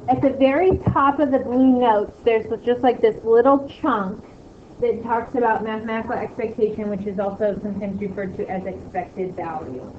At the very top of the blue notes, there's just like this little chunk that talks about mathematical expectation, which is also sometimes referred to as expected value.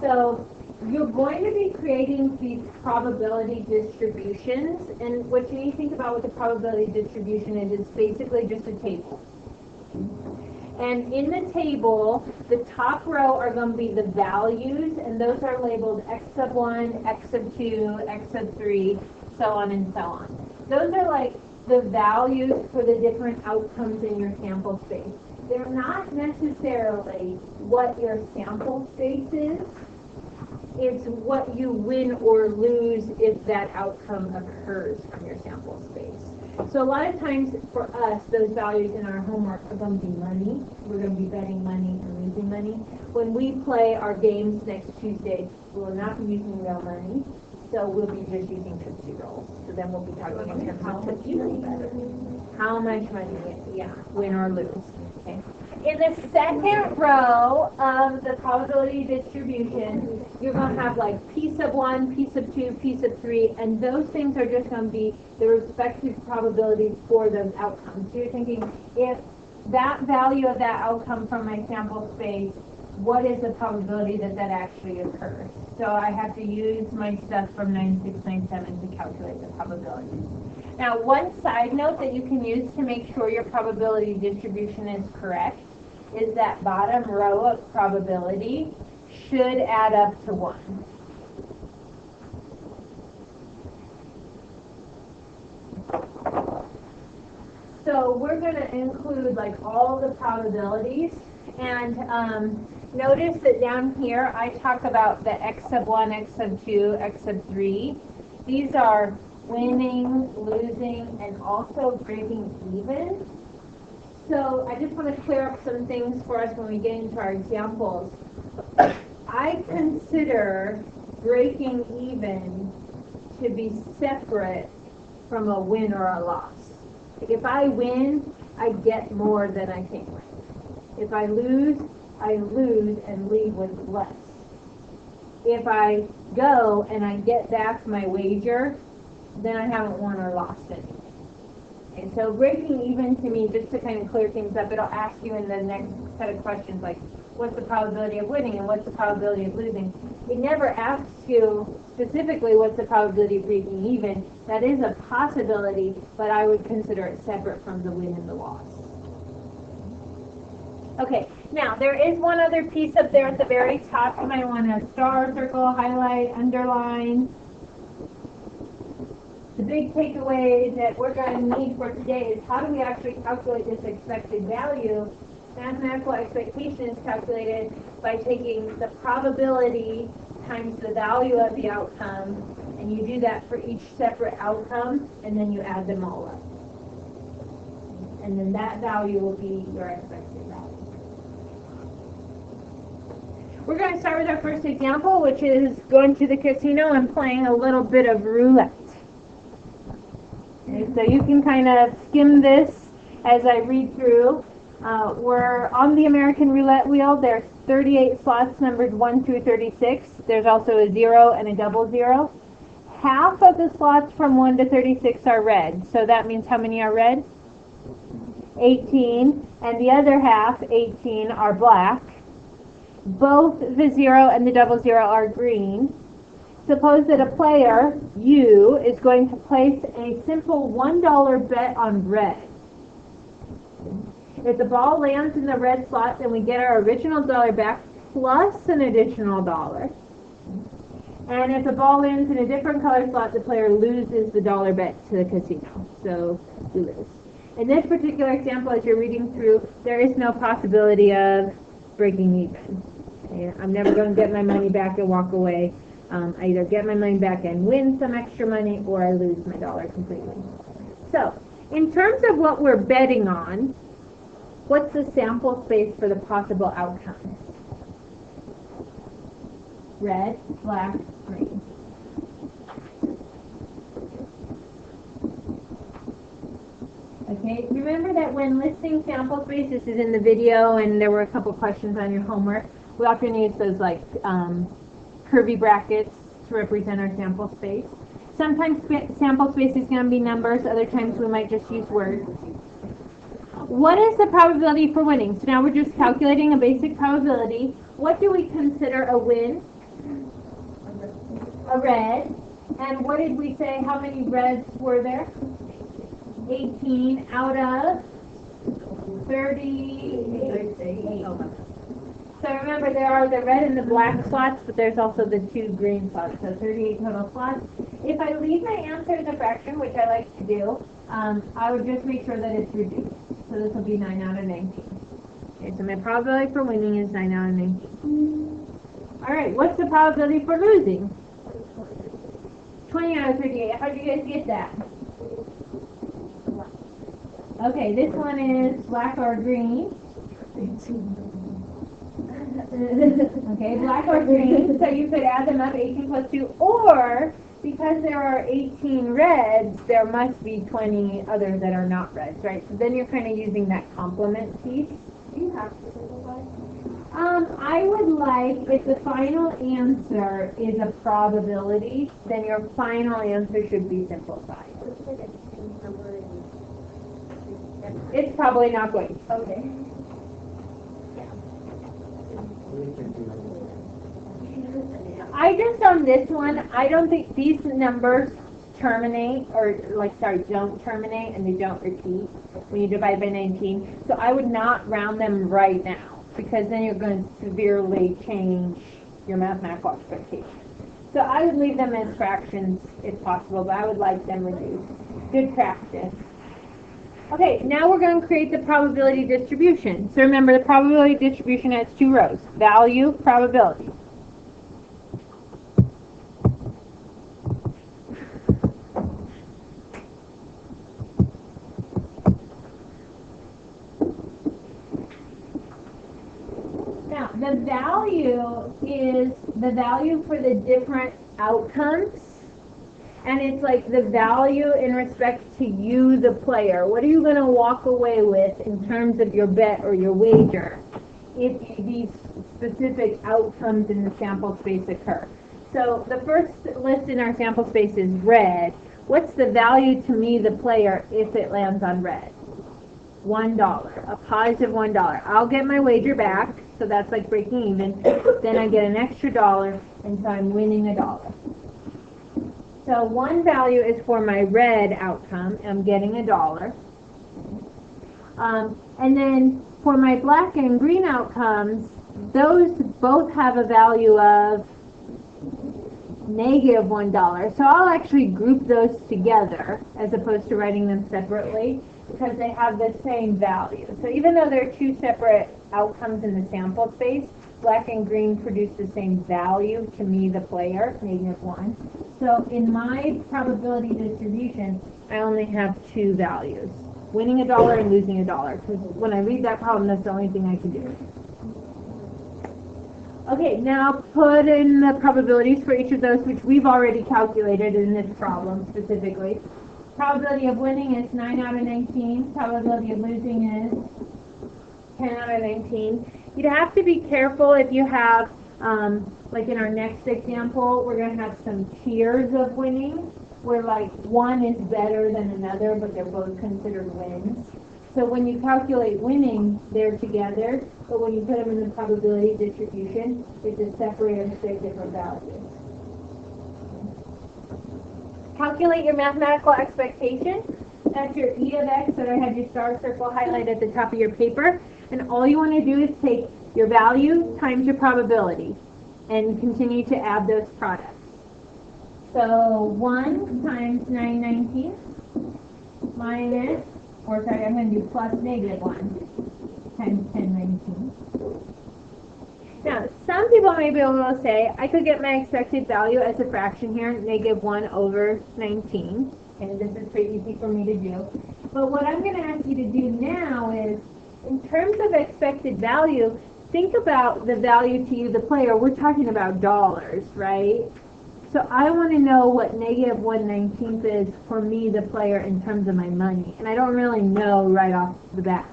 So you're going to be creating these probability distributions, and what you need to think about with the probability distribution is it's basically just a table. And in the table, the top row are going to be the values, and those are labeled x sub 1, x sub 2, x sub 3, so on and so on. Those are like the values for the different outcomes in your sample space. They're not necessarily what your sample space is. It's what you win or lose if that outcome occurs from your sample space. So a lot of times for us, those values in our homework are going to be money. We're going to be betting money and losing money. When we play our games next Tuesday, we'll not be using real money. So we'll be just using Tootsie Rolls. So then we'll be talking in terms of Tootsie Rolls better. How much money, yeah, win or lose. Okay. In the second row of the probability distribution, you're going to have like P sub 1, P sub 2, P sub 3, and those things are just going to be the respective probabilities for those outcomes. So you're thinking, if that value of that outcome from my sample space, what is the probability that that actually occurs? So I have to use my stuff from 9697 to calculate the probability. Now, one side note that you can use to make sure your probability distribution is correct is that bottom row of probability should add up to 1. So we're going to include like all the probabilities, and notice that down here I talk about the x sub 1, x sub 2, x sub 3. These are winning, losing, and also breaking even. So I just want to clear up some things for us when we get into our examples. I consider breaking even to be separate from a win or a loss. If I win, I get more than I came with. If I lose and leave with less. If I go and I get back my wager, then I haven't won or lost anything. And so breaking even to me, just to kind of clear things up, it'll ask you in the next set of questions, like, what's the probability of winning and what's the probability of losing? It never asks you specifically what's the probability of breaking even. That is a possibility, but I would consider it separate from the win and the loss. Okay, now there is one other piece up there at the very top. You might want to star, circle, highlight, underline. The big takeaway that we're going to need for today is how do we actually calculate this expected value? Mathematical expectation is calculated by taking the probability times the value of the outcome, and you do that for each separate outcome, and then you add them all up. And then that value will be your expected value. We're going to start with our first example, which is going to the casino and playing a little bit of roulette. Okay, so you can kind of skim this as I read through. We're on the American roulette wheel. There's 38 slots numbered 1 through 36. There's also a 0 and a double 0. Half of the slots from 1 to 36 are red. So that means how many are red? 18. And the other half, 18, are black. Both the 0 and the double 0 are green. Suppose that a player, you, is going to place a simple $1 bet on red. If the ball lands in the red slot, then we get our original dollar back plus an additional $1. And if the ball lands in a different color slot, the player loses the dollar bet to the casino. So we lose. In this particular example, as you're reading through, there is no possibility of breaking even. Okay? I'm never going to get my money back and walk away. I either get my money back and win some extra money, or I lose my dollar completely. So, in terms of what we're betting on, what's the sample space for the possible outcomes? Red, black, green. Okay, remember that when listing sample space, this is in the video, and there were a couple questions on your homework, we often use those like curvy brackets to represent our sample space. Sometimes sample space is going to be numbers, other times we might just use words. What is the probability for winning? So now we're just calculating a basic probability. What do we consider a win? A red. And what did we say? How many reds were there? 18 out of 38. So remember, there are the red and the black slots, but there's also the 2 green slots, so 38 total slots. If I leave my answer as a fraction, which I like to do, I would just make sure that it's reduced. So this will be 9 out of 19. Okay, so my probability for winning is 9 out of 19. All right, what's the probability for losing? 20 out of 38. How did you guys get that? Okay, this one is black or green. Okay, black or green. So you could add them up, 18 plus 2, or because there are 18 reds, there must be 20 others that are not reds, right? So then you're kind of using that complement piece. Do you have to simplify? I would like, if the final answer is a probability, then your final answer should be simplified. It's probably not going. Okay. I just, on this one, I don't think these numbers terminate, don't terminate, and they don't repeat when you divide by 19. So I would not round them right now, because then you're going to severely change your mathematical expectations. So I would leave them as fractions if possible, but I would like them reduced. Good practice. Okay, now we're going to create the probability distribution. So remember, the probability distribution has 2 rows: value, probability. Now, the value is the value for the different outcomes. And it's like the value in respect to you, the player. What are you going to walk away with in terms of your bet or your wager if these specific outcomes in the sample space occur? So the first list in our sample space is red. What's the value to me, the player, if it lands on red? $1, a positive $1. I'll get my wager back, so that's like breaking even. Then I get an extra $1, and so I'm winning $1. So one value is for my red outcome. I'm getting $1. And then for my black and green outcomes, those both have a value of negative $1. So I'll actually group those together as opposed to writing them separately because they have the same value. So even though there are 2 separate outcomes in the sample space, black and green produce the same value to me, the player, -1. So in my probability distribution, I only have 2 values, winning $1 and losing $1. Because when I read that problem, that's the only thing I can do. Okay, now put in the probabilities for each of those, which we've already calculated in this problem specifically. Probability of winning is 9 out of 19. Probability of losing is 10 out of 19. You'd have to be careful if you have, like in our next example, we're going to have some tiers of winning, where like one is better than another, but they're both considered wins. So when you calculate winning, they're together, but when you put them in the probability distribution, it's a separate and say different values. Calculate your mathematical expectation. That's your E of x that I had your star circle highlight at the top of your paper. And all you want to do is take your value times your probability and continue to add those products. So 1 times 9/19 minus, or sorry, I'm going to do plus -1 times 10/19. Now, some people may be able to say, I could get my expected value as a fraction here, -1 over 19. And this is pretty easy for me to do. But what I'm going to ask you to do now is, in terms of expected value, think about the value to you, the player. We're talking about dollars, right? So I want to know what -1/19 is for me, the player, in terms of my money. And I don't really know right off the bat.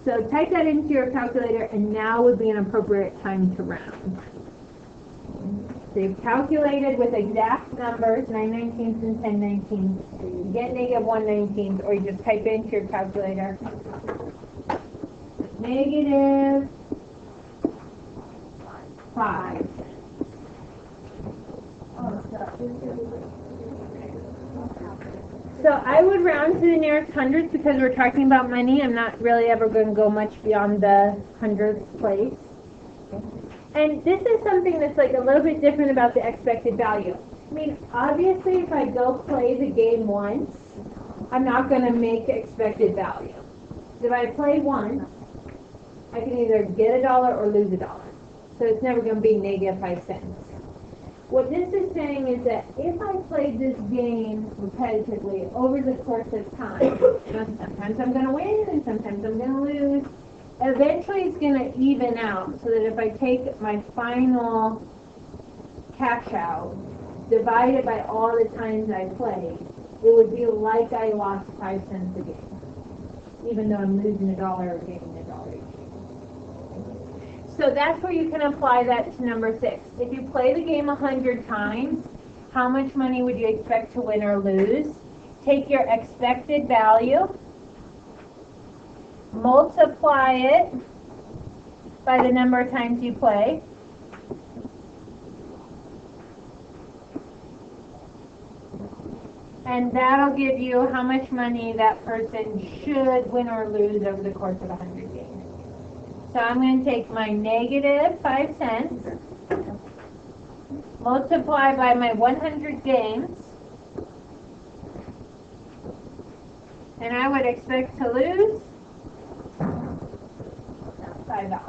So type that into your calculator, and now would be an appropriate time to round. So you've calculated with exact numbers, 9/19 and 10/19. You get negative 1/19, or you just type it into your calculator. Negative 5. So I would round to the nearest hundreds because we're talking about money. I'm not really ever going to go much beyond the hundredths place. And this is something that's like a little bit different about the expected value. I mean, obviously if I go play the game once, I'm not going to make expected value. So if I play once, I can either get $1 or lose $1. So it's never going to be negative 5 cents. What this is saying is that if I played this game repetitively over the course of time, sometimes I'm going to win and sometimes I'm going to lose, eventually it's going to even out so that if I take my final cash out, divide it by all the times I played, it would be like I lost 5 cents a game, even though I'm losing $1 or gaining $1 each. So that's where you can apply that to number 6. If you play the game 100 times, how much money would you expect to win or lose? Take your expected value, multiply it by the number of times you play, and that'll give you how much money that person should win or lose over the course of 100 games. So I'm going to take my negative 5 cents, multiply by my 100 games, and I would expect to lose $5.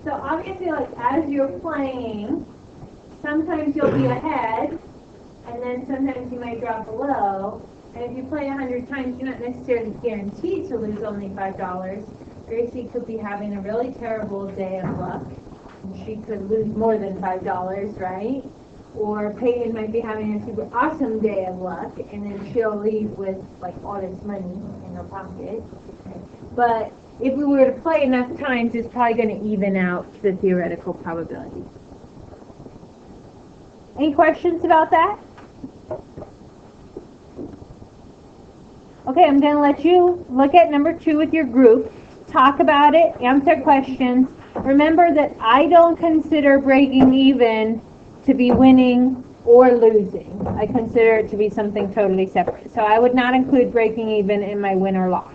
So obviously, like as you're playing, sometimes you'll be ahead, and then sometimes you might drop below. And if you play 100 times, you're not necessarily guaranteed to lose only $5. Gracie could be having a really terrible day of luck. She could lose more than $5, right? Or Peyton might be having a super awesome day of luck, and then she'll leave with like all this money in her pocket. But if we were to play enough times, it's probably going to even out the theoretical probability. Any questions about that? Okay, I'm going to let you look at number 2 with your group, talk about it, answer questions. Remember that I don't consider breaking even to be winning or losing. I consider it to be something totally separate. So I would not include breaking even in my win or loss.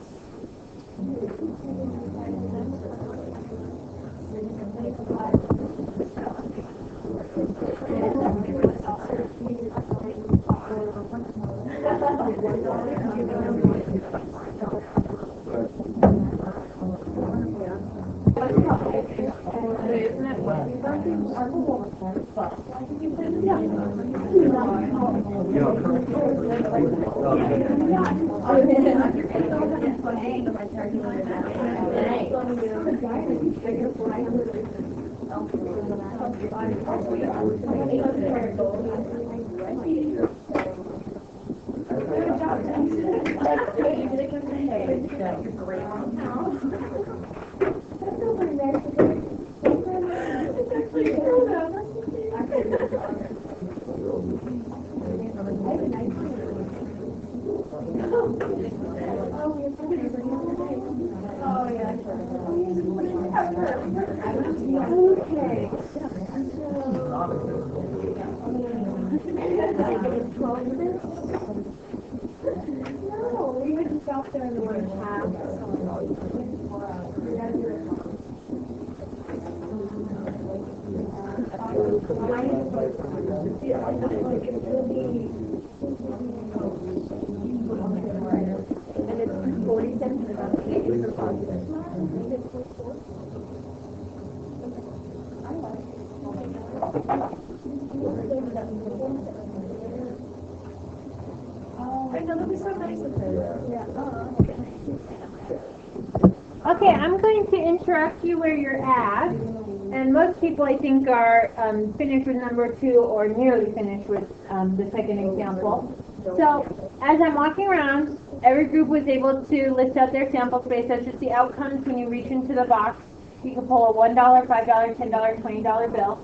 Okay, I'm going to interrupt you where you're at, and most people I think are finished with number 2 or nearly finished with the second example. So as I'm walking around, every group was able to list out their sample space. That's just the outcomes when you reach into the box. You can pull a $1, $5, $10, $20 bill.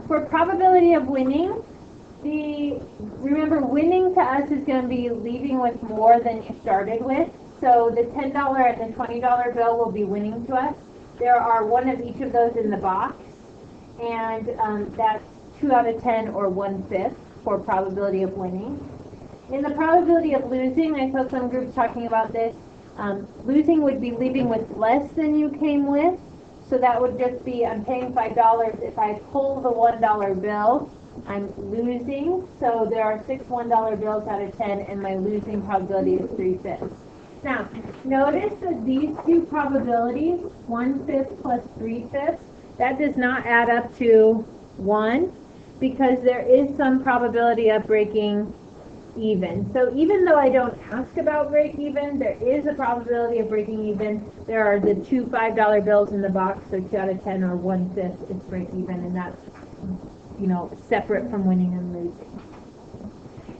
For probability of winning, remember winning to us is going to be leaving with more than you started with. So the $10 and the $20 bill will be winning to us. There are one of each of those in the box, and that's 2 out of 10 or 1/5 for probability of winning. In the probability of losing, I saw some groups talking about this. Losing would be leaving with less than you came with. So that would just be, I'm paying $5. If I pull the $1 bill, I'm losing. So there are 6 $1 bills out of 10, and my losing probability is 3/5. Now, notice that these two probabilities, 1/5 plus 3/5, that does not add up to 1, because there is some probability of breaking even. So even though I don't ask about break even, there is a probability of breaking even. There are the 2 $5 bills in the box, so 2 out of 10 or 1/5 is break even, and that's, separate from winning and losing.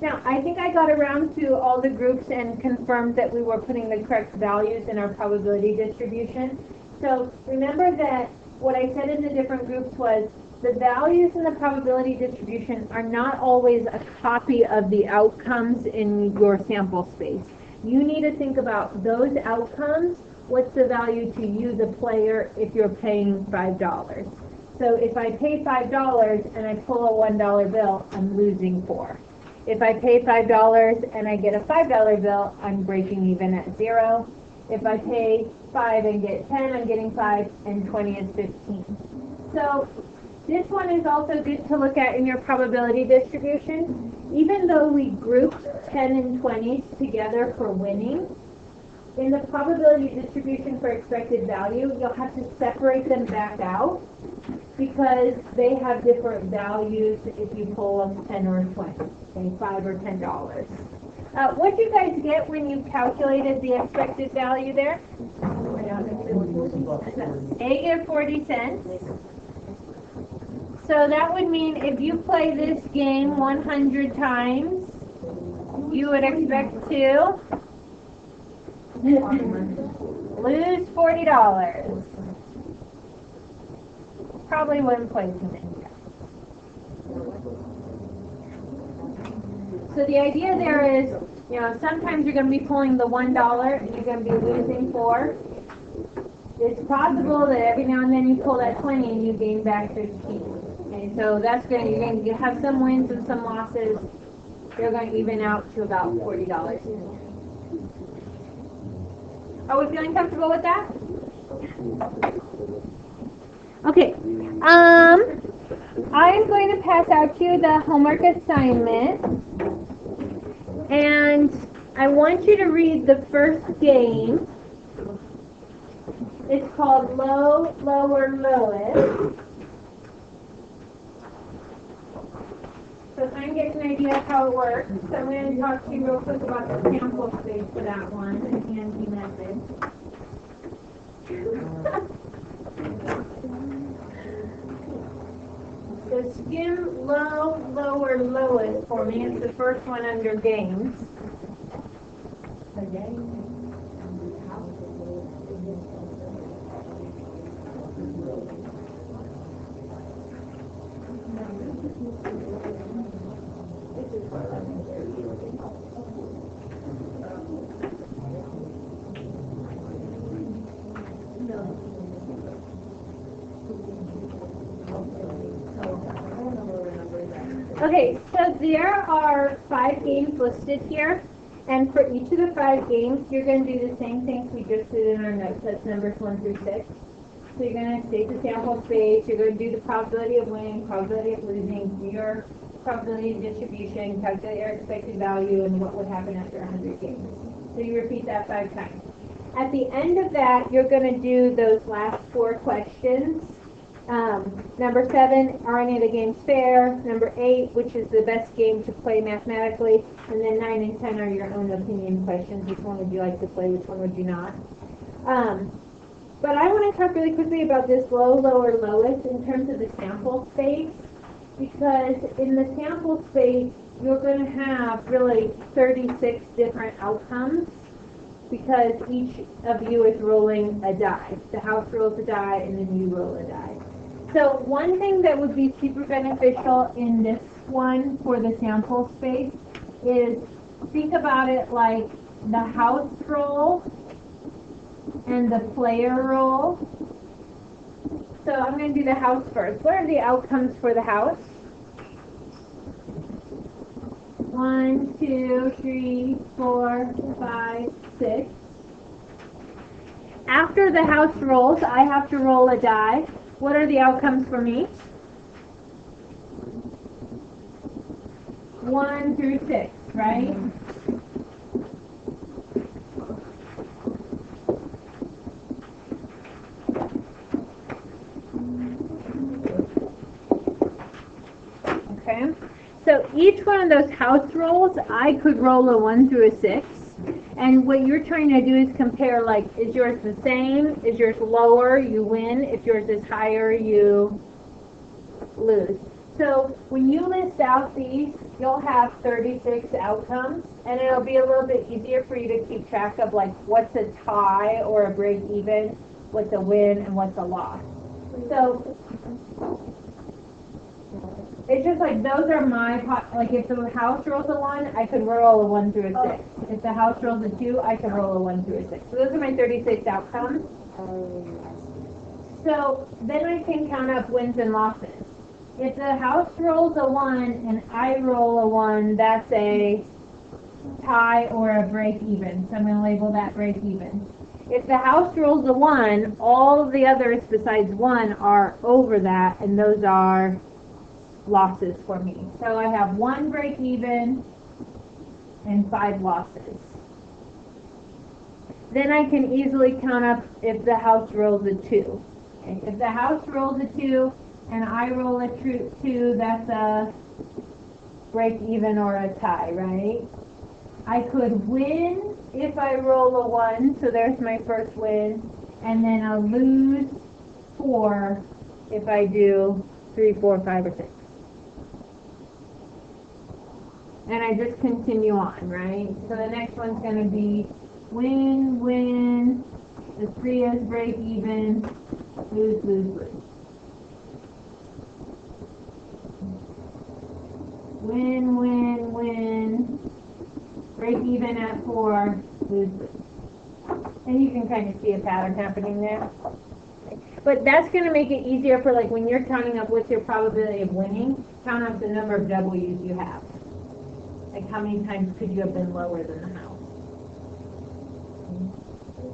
Now, I think I got around to all the groups and confirmed that we were putting the correct values in our probability distribution. So remember that what I said in the different groups was the values in the probability distribution are not always a copy of the outcomes in your sample space. You need to think about those outcomes. What's the value to you, the player, if you're paying $5? So if I pay $5 and I pull a $1 bill, I'm losing 4. If I pay $5 and I get a $5 bill, I'm breaking even at 0. If I pay 5 and get 10, I'm getting 5, and 20 is 15. So this one is also good to look at in your probability distribution. Even though we grouped 10 and 20s together for winning, in the probability distribution for expected value, you'll have to separate them back out because they have different values if you pull them 10 or 20, okay, $5 or $10. What did you guys get when you calculated the expected value there? They get 40 cents. So that would mean if you play this game 100 times, you would expect to lose $40. Probably wouldn't play too many. So the idea there is, sometimes you're going to be pulling the $1 and you're going to be losing 4. It's possible that every now and then you pull that 20 and you gain back 15. Okay, so you're going to have some wins and some losses. They're going to even out to about $40. Are we feeling comfortable with that? Okay. I'm going to pass out to you the homework assignment. And I want you to read the first game. It's called Low, Lower, Lowest. So I'm getting an idea of how it works. So I'm going to talk to you real quick about the sample space for that one, the handy method. So skim low, lower, lowest for me. It's the first one under games. Okay, so there are 5 games listed here, and for each of the 5 games, you're going to do the same things we just did in our notes. That's numbers 1 through 6. So you're going to state the sample space, you're going to do the probability of winning, probability of losing, your probability distribution, calculate your expected value, and what would happen after 100 games. So you repeat that 5 times. At the end of that, you're going to do those last 4 questions. Number 7, are any of the games fair? Number 8, which is the best game to play mathematically? And then 9 and 10 are your own opinion questions. Which one would you like to play? Which one would you not? But I want to talk really quickly about this low, lower, lowest in terms of the sample space. Because in the sample space, you're going to have really 36 different outcomes. because each of you is rolling a die. The house rolls a die and then you roll a die. So one thing that would be super beneficial in this one for the sample space is think about it like the house roll and the player roll. So I'm going to do the house first. What are the outcomes for the house? 1, 2, 3, 4, 5, 6. After the house rolls, I have to roll a die. What are the outcomes for me? 1 through 6, right? Okay. So each one of those house rolls, I could roll a 1 through a 6. And what you're trying to do is compare, like, is yours the same? Is yours lower? You win. If yours is higher, you lose. So when you list out these, you'll have 36 outcomes, and it'll be a little bit easier for you to keep track of, like, what's a tie or a break even, what's a win, and what's a loss. So it's just like those are my, like if the house rolls a 1, I could roll a 1 through a 6. If the house rolls a 2, I could roll a 1 through a 6. So those are my 36 outcomes. So then I can count up wins and losses. If the house rolls a 1 and I roll a 1, that's a tie or a break even. So I'm going to label that break even. If the house rolls a 1, all of the others besides 1 are over that, and those are losses for me. So I have 1 break even and 5 losses. Then I can easily count up if the house rolls a 2. Okay. If the house rolls a 2 and I roll a 2, that's a break even or a tie, right? I could win if I roll a 1, so there's my first win, and then I'll lose 4 if I do 3, 4, 5, or 6. And I just continue on, right? So the next one's going to be win, win, the 3 is break even, lose, lose, lose. Win, win, win, break even at 4, lose, lose. And you can kind of see a pattern happening there. But that's going to make it easier for, like, when you're counting up what's your probability of winning, count up the number of W's you have. Like, how many times could you have been lower than the house?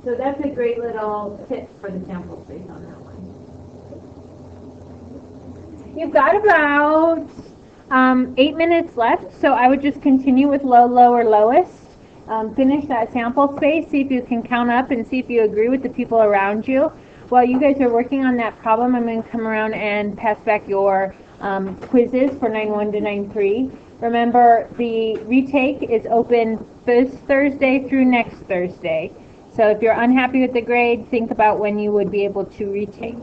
So that's a great little tip for the sample space on that one. You've got about 8 minutes left, so I would just continue with low, low, or lowest. Finish that sample space, see if you can count up and see if you agree with the people around you. While you guys are working on that problem, I'm going to come around and pass back your quizzes for 9-1 to 9-3. Remember, the retake is open this Thursday through next Thursday. So if you're unhappy with the grade, think about when you would be able to retake.